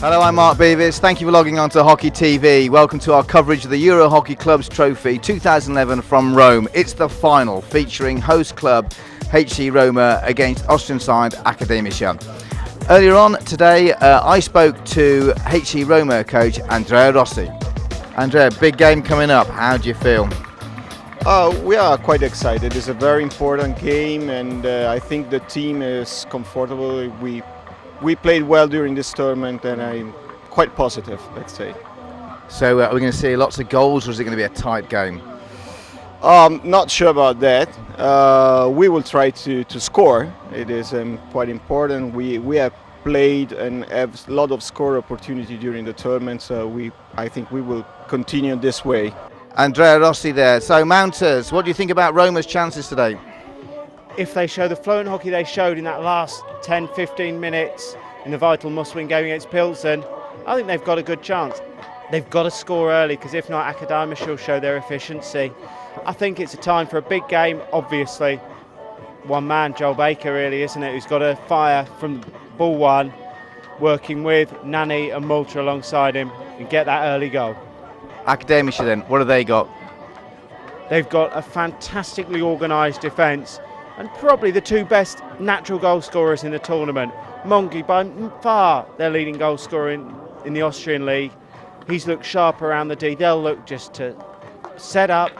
Hello, I'm Mark Beavis. Thank you for logging on to Hockey TV. Welcome to our coverage of the EuroHockey Clubs Trophy 2011 from Rome. It's the final, featuring host club HC Roma against Austrian side Akademischer. Earlier on today, I spoke to HC Roma coach Andrea Rossi. Andrea, big game coming up. How do you feel? We are quite excited. It's a very important game, and I think the team is comfortable. We played well during this tournament, and I'm quite positive, let's say. So are we going to see lots of goals, or is it going to be a tight game? Not sure about that. We will try to score. It is quite important. We have played and have a lot of score opportunity during the tournament, so I think we will continue this way. Andrea Rossi there. So Mounters, what do you think about Roma's chances today? If they show the fluent hockey they showed in that last 10-15 minutes in the vital must-win game against Pilsen, I think they've got a good chance. They've got to score early, because if not, Akademischer will show their efficiency. I think it's a time for a big game, obviously. One man, Joel Baker, really, isn't it, who's got to fire from ball one, working with Nani and Malta alongside him, and get that early goal. Akademischer then, what have they got? They've got a fantastically organised defence, and probably the two best natural goal scorers in the tournament. Mongi, by far their leading goal scorer in the Austrian league. He's looked sharp around the D. They'll look just to set up,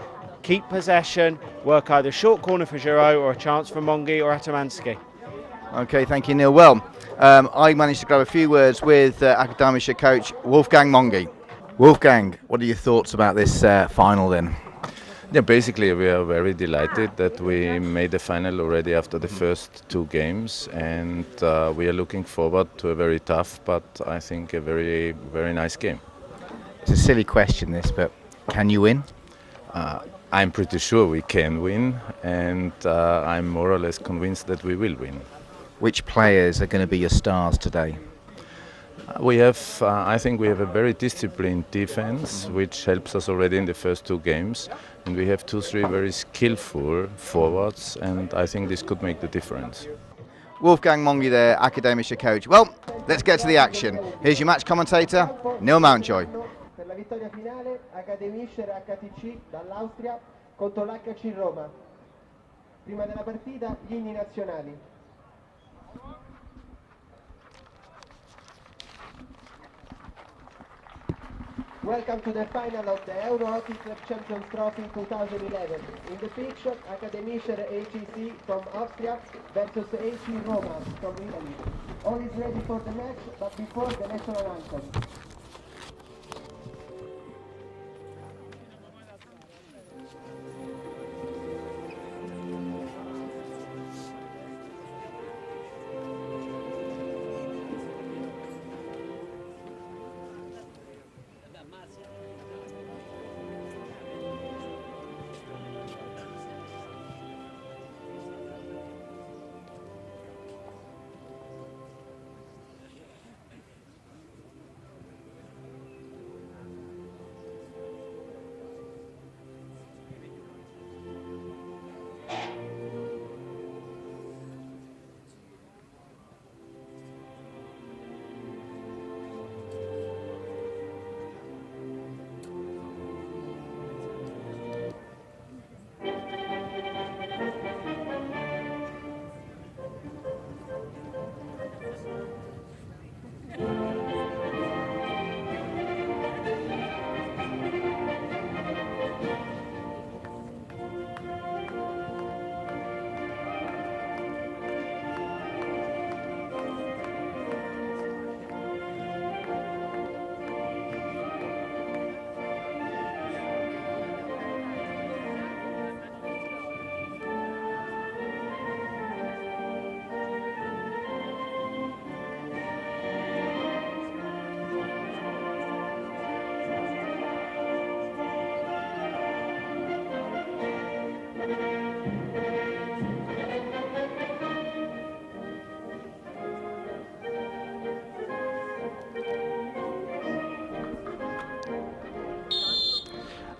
keep possession, work either short corner for Giraud or a chance for Mongi or Atamanski. Okay, thank you, Neil. Well, I managed to grab a few words with Akademischer coach Wolfgang Mongi. Wolfgang, what are your thoughts about this final then? Yeah, basically we are very delighted that we made the final already after the first two games, and we are looking forward to a very tough but I think a very, very nice game. It's a silly question this, but can you win? I'm pretty sure we can win, and I'm more or less convinced that we will win. Which players are going to be your stars today? I think we have a very disciplined defense, which helps us already in the first two games, and we have 2-3 very skillful forwards, and I think this could make the difference. Wolfgang Mongi there, Akademischer coach. Well, let's get to the action. Here's your match commentator, Neil Mountjoy. Per la vittoria finale, Akademischer HC dall'Austria contro l'HC Roma. Prima della partita, gli inni nazionali. Welcome to the final of the EuroHockey Clubs Trophy 2011. In the pitch, Akademischer HC from Austria versus HC Roma from Italy. All is ready for the match, but before the national anthem.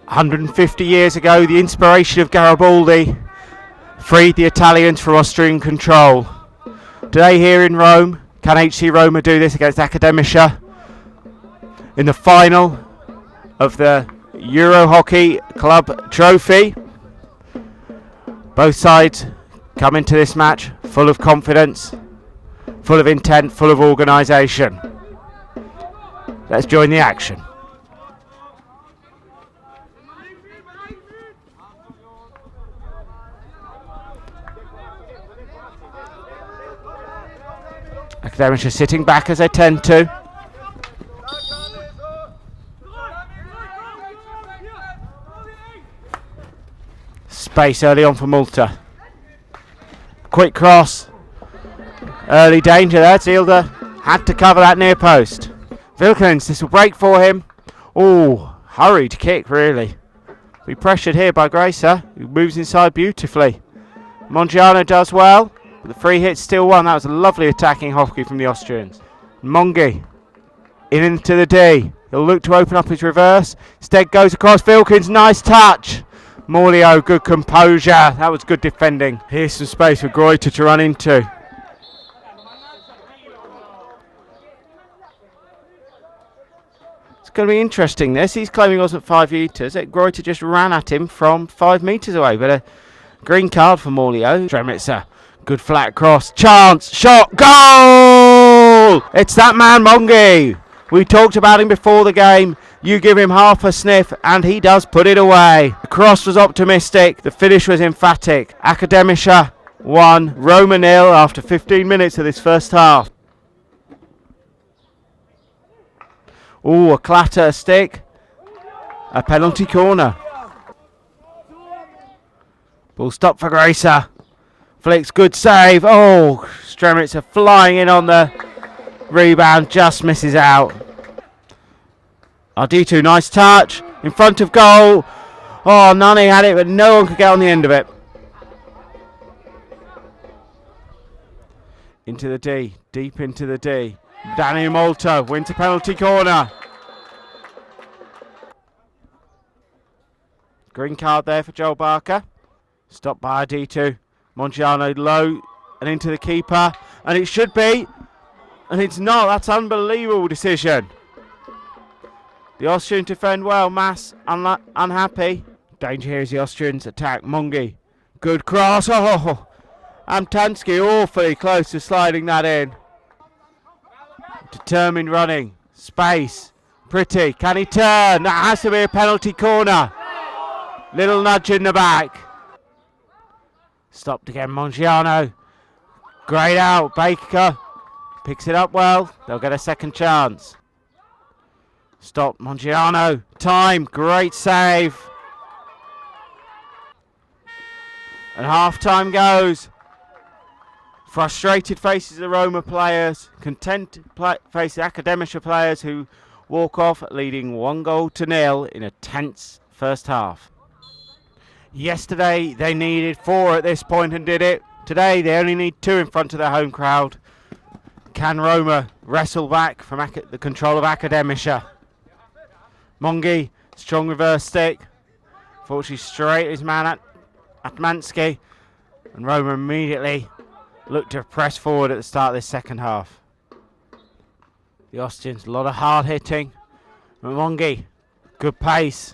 "150 years ago, the inspiration of Garibaldi freed the Italians from Austrian control. Today here in Rome, can HC Roma do this against Akademischer? in the final of the EuroHockey Club Trophy. Both sides come into this match full of confidence, full of intent, full of organisation. Let's join the action. Akademischer sitting back as they tend to. Space early on for Malta. Quick cross. Early danger there. Zielder had to cover that near post. Wilkins, this will break for him. Oh, hurried kick really. Be pressured here by Gracer, who moves inside beautifully. Mongiano does well. The free hit's still won. That was a lovely attacking hockey from the Austrians. Mongi into the D. He'll look to open up his reverse. Instead goes across Wilkins. Nice touch. Morlio, good composure. That was good defending. Here's some space for Greuter to run into. It's going to be interesting this. He's claiming he wasn't 5 metres. Greuter just ran at him from 5 metres away. But a green card for Morlio. Stremitzer. Good flat cross. Chance. Shot. Goal! It's that man, Mongi. We talked about him before the game. You give him half a sniff and he does put it away. The cross was optimistic. The finish was emphatic. Akademischer 1, Roma 0 after 15 minutes of this first half. Ooh, a clatter, a stick. A penalty corner. Ball stop for Gracer. Flicks, good save. Oh, Stremitzer flying in on the rebound, just misses out. Arditu, nice touch. In front of goal. Oh, Nani had it, but no one could get on the end of it. Into the D, deep into the D. Danny Malta wins a penalty corner. Green card there for Joel Barker. Stopped by Arditu. Mongiano low and into the keeper. And it should be. And it's not. That's an unbelievable decision. The Austrians defend well. Mass unhappy. Danger here is the Austrians attack. Mongi. Good cross. Oh, Amtansky awfully close to sliding that in. Determined running. Space. Pretty. Can he turn? That has to be a penalty corner. Little nudge in the back. Stopped again. Mongiano. Great out. Baker picks it up well. They'll get a second chance. Stop Mongiano. Time. Great save. And half time goes. Frustrated faces the Roma players. Content faces Akademischer players who walk off leading 1-0 in a tense first half. Yesterday they needed 4 at this point and did it. Today they only need 2 in front of their home crowd. Can Roma wrestle back from the control of Akademischer? Mongi, strong reverse stick. Fortunately straight his man at Atmansky. And Roma immediately looked to press forward at the start of this second half. The Austrians, a lot of hard hitting. Mongi, good pace.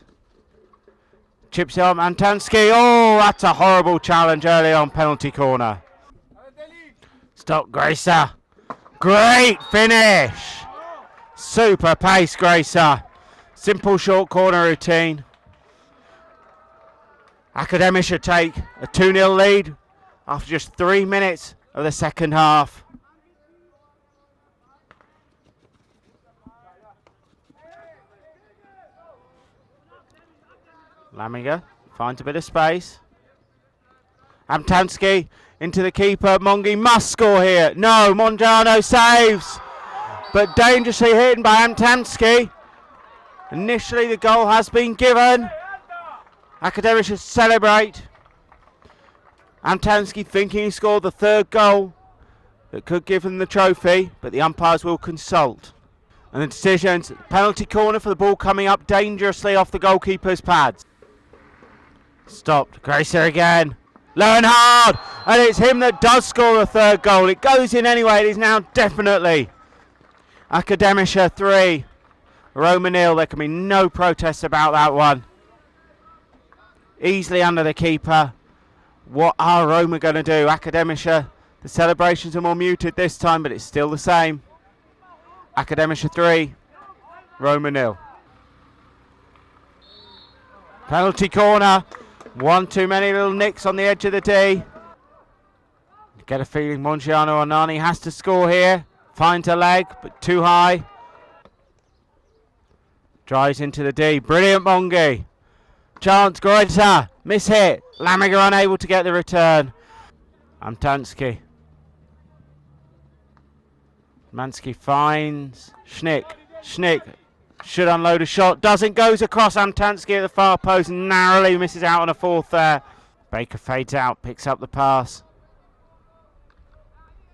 Chips it up, Antansky. Oh, that's a horrible challenge early on, penalty corner. Stop Gracer. Great finish. Super pace, Gracer. Simple short corner routine. Akademischer take a 2-0 lead after just 3 minutes of the second half. Laminger finds a bit of space. Amtansky into the keeper. Mongi must score here. No, Mongiano saves. But dangerously hidden by Amtansky. Initially the goal has been given. Akademischer celebrate. Amtansky thinking he scored the 3rd goal that could give them the trophy, but the umpires will consult. And the decisions, penalty corner for the ball coming up dangerously off the goalkeeper's pads. Stopped. Gracer again. Low and hard. And it's him that does score the 3rd goal. It goes in anyway. It is now definitely Akademischer 3. Roma nil. There can be no protest about that one. Easily under the keeper. What are Roma going to do? Akademischer, the celebrations are more muted this time, but it's still the same. Akademischer 3, Roma nil. Penalty corner. One too many little nicks on the edge of the D. Get a feeling Mongiano or Nani has to score here. Finds a leg, but too high. Drives into the D. Brilliant Mongi. Chance, Goretzka. Miss hit. Lamiger unable to get the return. Amtansky. Mansky finds Schnick. Schnick should unload a shot. Doesn't. Goes across Amtansky at the far post. Narrowly misses out on a fourth there. Baker fades out. Picks up the pass.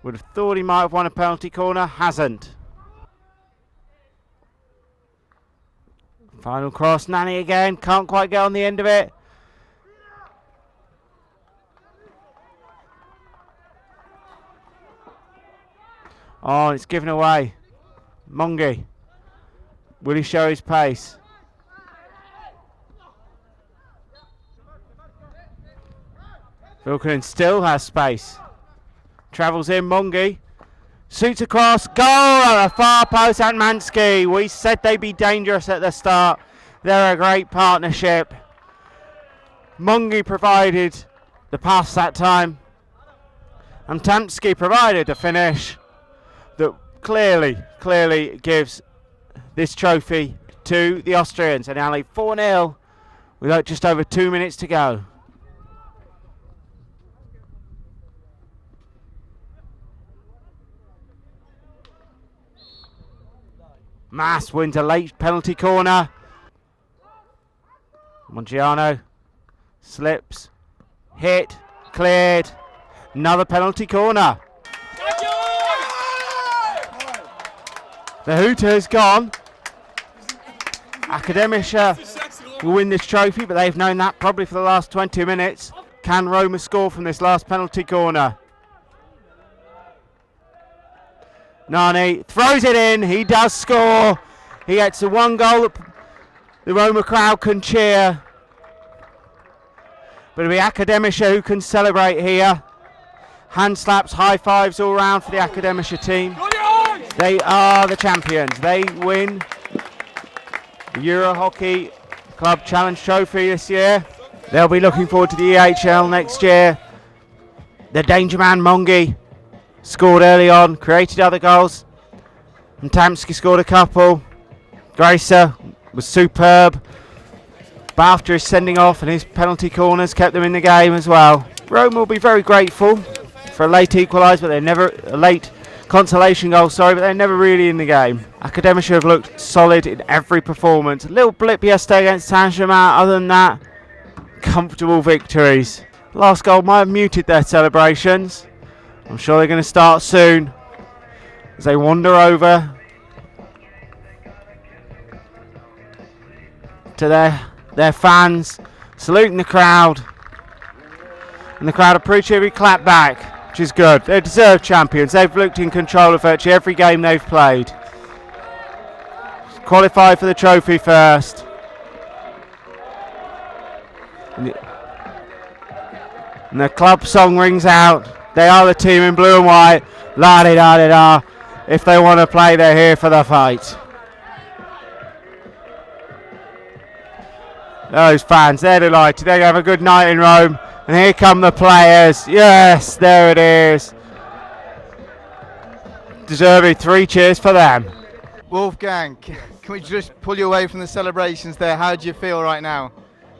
Would have thought he might have won a penalty corner. Hasn't. Final cross. Nani again. Can't quite get on the end of it. Oh, it's given away. Mongi. Will he show his pace? Vilkunen still has space. Travels in, Mongi. Shoots across. Goal at the far post at Mansky. We said they'd be dangerous at the start. They're a great partnership. Mongi provided the pass that time. And Tamsky provided the finish that clearly gives this trophy to the Austrians. And now 4-0 with just over 2 minutes to go. Mass wins a late penalty corner. Mongiano slips, hit, cleared. Another penalty corner. The hooter has gone. Akademischer will win this trophy, but they've known that probably for the last 20 minutes. Can Roma score from this last penalty corner? Nani throws it in. He does score. He gets the one goal that the Roma crowd can cheer. But it'll be Akademischer who can celebrate here. Hand slaps, high fives all round for the Akademischer team. They are the champions. They win the EuroHockey Club Challenge Trophy this year. They'll be looking forward to the EHL next year. The danger man Mongi scored early on, created other goals. And Tamsky scored a couple. Gracer was superb. But after his sending off and his penalty corners kept them in the game as well. Rome will be very grateful for a late equaliser, but they're never a late consolation goal, but they're never really in the game. Akademischer have looked solid in every performance. A little blip yesterday against Saint-Germain. Other than that, comfortable victories. Last goal might have muted their celebrations. I'm sure they're going to start soon as they wander over to their fans, saluting the crowd. And the crowd appreciate every clap back, which is good. They're deserved champions. They've looked in control of virtually every game they've played. Qualified for the trophy first. And the club song rings out. They are the team in blue and white. La-di-da-di-da. If they want to play, they're here for the fight. Those fans, they're delighted. They have a good night in Rome. And here come the players. Yes, there it is. Deserving 3 cheers for them. Wolfgang, can we just pull you away from the celebrations there? How do you feel right now?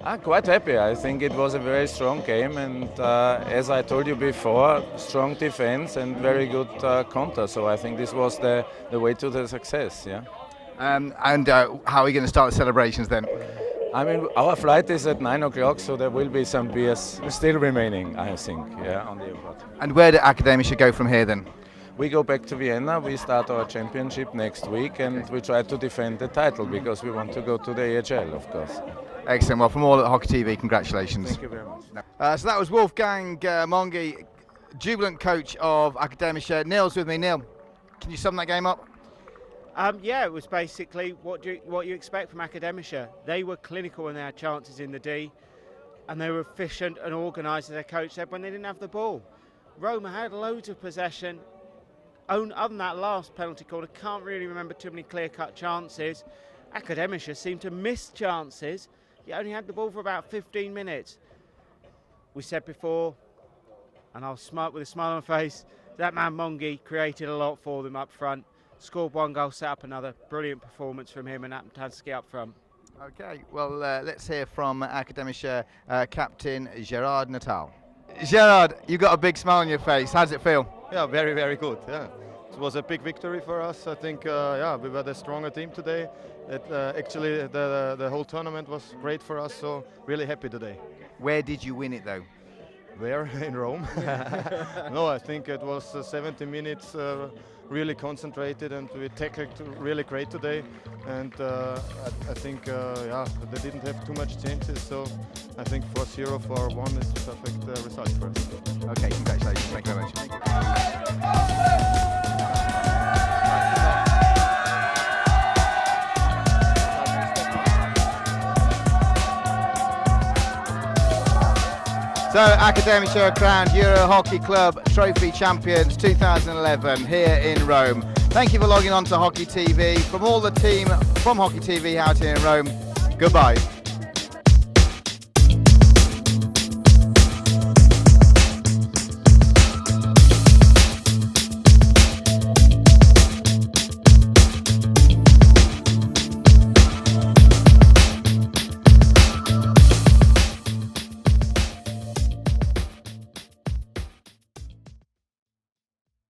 I'm quite happy. I think it was a very strong game, and as I told you before, strong defense and very good counter. So I think this was the way to the success. Yeah. And how are we going to start the celebrations then? I mean, our flight is at 9 o'clock, so there will be some beers still remaining, I think, yeah, on the airport. And where do Akademischer go from here then? We go back to Vienna, we start our championship next week, and we try to defend the title because we want to go to the AHL, of course. Excellent. Well, from all at Hockey TV, congratulations. Thank you very much. So that was Wolfgang Mongi, jubilant coach of Akademischer. Neil's with me. Neil, can you sum that game up? Yeah, it was basically what you expect from Akademischer. They were clinical when they had chances in the D, and they were efficient and organised, as their coach said, when they didn't have the ball. Roma had loads of possession. Other than that last penalty corner, can't really remember too many clear-cut chances. Akademischer seemed to miss chances. He only had the ball for about 15 minutes. We said before, and I'll smile with a smile on my face, that man Mongi created a lot for them up front. Scored one goal, set up another. Brilliant performance from him and Aptansky up front. Okay, well, let's hear from Akademischer captain Gerard Natal. Gerard, you've got a big smile on your face. How does it feel? Yeah, very, very good. Yeah, it was a big victory for us. I think, yeah, we were the stronger team today. Actually, the whole tournament was great for us. So really happy today. Where did you win it, though? Where? In Rome? No, I think it was 70 minutes really concentrated, and we tackled really great today. And I think, yeah, they didn't have too much chances. So I think 4-0 for 1 is a perfect result for us. Okay, congratulations. Thank you very much. So, Akademischer are crowned EuroHockey Club Trophy champions 2011 here in Rome. Thank you for logging on to Hockey TV. From all the team from Hockey TV out here in Rome, goodbye.